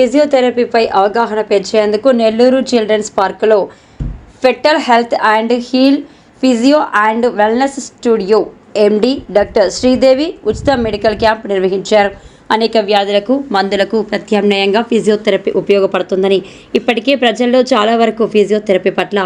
ఫిజియోథెరపీపై అవగాహన పెంచేందుకు నెల్లూరు చిల్డ్రన్స్ పార్కులో fetal health and heal physio and wellness studio MD doctor Sridevi ఉచిత మెడికల్ క్యాంప్ నిర్వహించారు. అనేక వ్యాధులకు మందులకు ప్రత్యామ్నాయంగా ఫిజియోథెరపీ ఉపయోగపడుతుందని, ఇప్పటికే ప్రజల్లో చాలా వరకు ఫిజియోథెరపీ పట్ల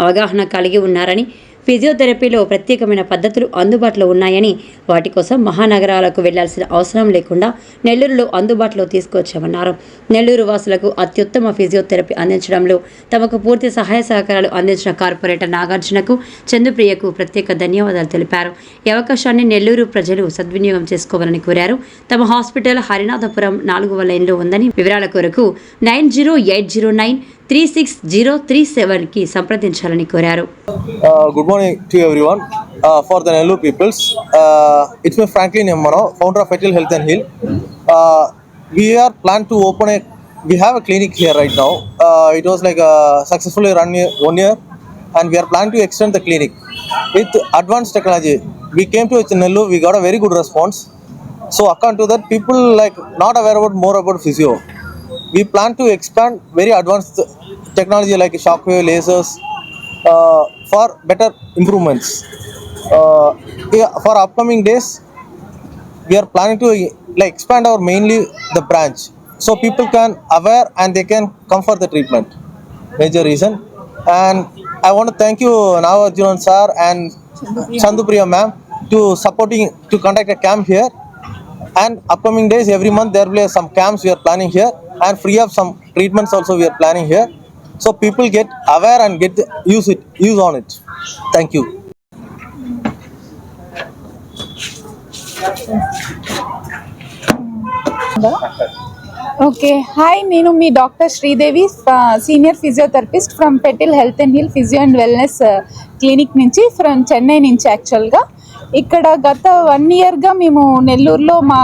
అవగాహన కలిగి ఉన్నారని, ఫిజియోథెరపీలో ప్రత్యేకమైన పద్ధతులు అందుబాటులో ఉన్నాయని, వాటి కోసం మహానగరాలకు వెళ్లాల్సిన అవసరం లేకుండా నెల్లూరులో అందుబాటులో తీసుకొచ్చామన్నారు. నెల్లూరు వాసులకు అత్యుత్తమ ఫిజియోథెరపీ అందించడంలో తమకు పూర్తి సహాయ సహకారాలు అందించిన కార్పొరేటర్ నాగార్జునకు, చందుప్రియకు ప్రత్యేక ధన్యవాదాలు తెలిపారు. ఈ అవకాశాన్ని నెల్లూరు ప్రజలు సద్వినియోగం చేసుకోవాలని కోరారు. తమ హాస్పిటల్ హరినాథపురం 4వ లైన్లో ఉందని, వివరాల కొరకు 9089360337కి సంప్రదించాలని కోరారు. Good morning to everyone. For the Nellore peoples, it's me Franklin Emmano, founder of Fetal Health and Heal. We are planned to open we have a clinic here right now. It was like successfully run 1 year, and we are planning to extend the clinic with advanced technology. We came to Nellore, we got a very good response. So according to that, people like not aware about more about physio. We plan to expand very advanced technology like shockwave, lasers, for better improvements. For upcoming days, we are planning to like expand our mainly the branch, so people can aware and they can come for the treatment. Major reason. And I want to thank you Nagarjuna sir and Chandupriya ma'am to supporting to conduct a camp here. And upcoming days, every month there will be some camps we are planning here, and free of some treatments also we are planning here, so people get aware and get use on it. Thank you. Okay, hi, నేను మీ doctor Sridevi, senior physiotherapist from fetal health and heal physio and wellness clinic నుంచి, from Chennai నుంచి. యాక్చువల్గా ఇక్కడ గత 1 ఇయర్గా మేము నెల్లూరులో మా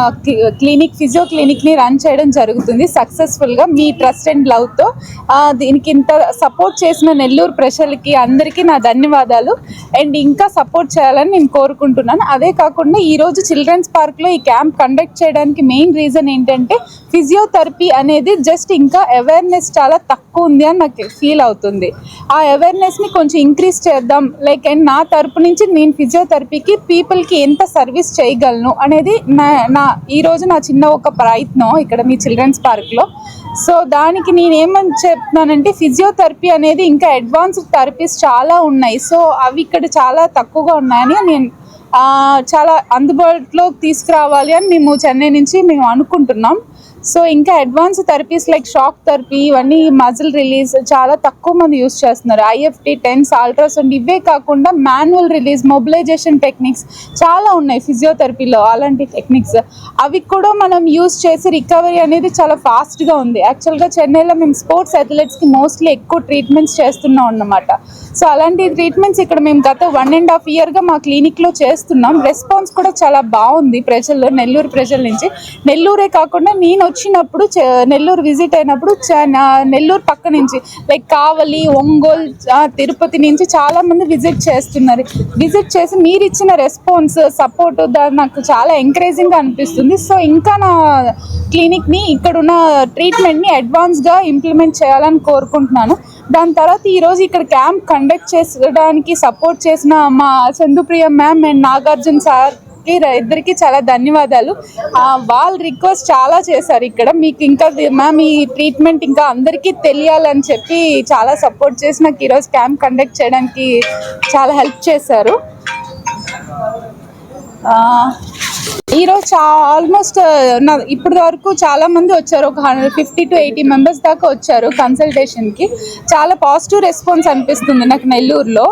ఫిజియో క్లినిక్ని రన్ చేయడం జరుగుతుంది సక్సెస్ఫుల్గా, మీ ట్రస్ట్ అండ్ లవ్తో. దీనికి ఇంత సపోర్ట్ చేసిన నెల్లూరు ప్రజలకి అందరికీ నా ధన్యవాదాలు. అండ్ ఇంకా సపోర్ట్ చేయాలని నేను కోరుకుంటున్నాను. అదే కాకుండా ఈరోజు చిల్డ్రన్స్ పార్క్లో ఈ క్యాంప్ కండక్ట్ చేయడానికి మెయిన్ రీజన్ ఏంటంటే, ఫిజియోథెరపీ అనేది జస్ట్ ఇంకా అవేర్నెస్ చాలా తక్కువ ఉంది అని నాకు ఫీల్ అవుతుంది. ఆ అవేర్నెస్ని కొంచెం ఇంక్రీజ్ చేద్దాం, లైక్ అండ్ నా తరపు నుంచి నేను ఫిజియోథెరపీకి పీపుల్కి ఎంత సర్వీస్ చేయగలను అనేది ఈరోజు నా చిన్న ఒక ప్రయత్నం ఇక్కడ మీ చిల్డ్రన్స్ పార్క్లో. సో దానికి నేనేమని చెప్తున్నానంటే, ఫిజియోథెరపీ అనేది ఇంకా అడ్వాన్స్డ్ థెరపీస్ చాలా ఉన్నాయి, సో అవి ఇక్కడ చాలా తక్కువగా ఉన్నాయని నేను చాలా అందుబాటులోకి తీసుకురావాలి అని మేము చెన్నై నుంచి అనుకుంటున్నాం. సో ఇంకా advance therapies like shock therapy, ఇవన్నీ మజిల్ రిలీజ్ చాలా తక్కువ మంది యూస్ చేస్తున్నారు. IFT, TENS, అల్ట్రాసౌండ్, ఇవే కాకుండా మాన్యువల్ రిలీజ్, మొబిలైజేషన్ టెక్నిక్స్ చాలా ఉన్నాయి ఫిజియోథెరపీలో. అలాంటి టెక్నిక్స్ అవి కూడా మనం యూస్ చేసి రికవరీ అనేది చాలా ఫాస్ట్గా ఉంది. యాక్చువల్గా చెన్నైలో మేము స్పోర్ట్స్ అథ్లెట్స్కి మోస్ట్లీ ఎక్కువ ట్రీట్మెంట్స్ చేస్తున్నాం అన్నమాట. సో అలాంటి ట్రీట్మెంట్స్ ఇక్కడ మేము గత 1.5 ఇయర్గా మా క్లినిక్లో చేస్తున్నాం. రెస్పాన్స్ కూడా చాలా బాగుంది ప్రజల్లో, నెల్లూరు ప్రజల నుంచి. నెల్లూరే కాకుండా నేను వచ్చినప్పుడు నెల్లూరు విజిట్ అయినప్పుడు నెల్లూరు పక్క నుంచి లైక్ కావలి, ఒంగోలు, తిరుపతి నుంచి చాలా మంది విజిట్ చేస్తున్నారు. విజిట్ చేసి మీరు ఇచ్చిన రెస్పాన్స్, సపోర్ట్ నాకు చాలా ఎంకరేజింగ్గా అనిపిస్తుంది. సో ఇంకా నా క్లినిక్ని, ఇక్కడున్న ట్రీట్మెంట్ని అడ్వాన్స్గా ఇంప్లిమెంట్ చేయాలని కోరుకుంటున్నాను. దాని తర్వాత ఈరోజు ఇక్కడ క్యాంప్ కండక్ట్ చేయడానికి సపోర్ట్ చేసిన మా Chandupriya ma'am and Nagarjuna sir ఇద్దరికి చాలా ధన్యవాదాలు. వాళ్ళు రిక్వెస్ట్ చాలా చేశారు ఇక్కడ, మీకు ఇంకా మ్యామ్ ఈ ట్రీట్మెంట్ ఇంకా అందరికీ తెలియాలని చెప్పి చాలా సపోర్ట్ చేసి నాకు ఈరోజు క్యాంప్ కండక్ట్ చేయడానికి చాలా హెల్ప్ చేశారు. ఈరోజు ఆల్మోస్ట్ ఇప్పటి వరకు చాలా మంది వచ్చారు, ఒక 50 to 80 మెంబర్స్ దాకా వచ్చారు కన్సల్టేషన్కి. చాలా పాజిటివ్ రెస్పాన్స్ అనిపిస్తుంది నాకు నెల్లూరులో.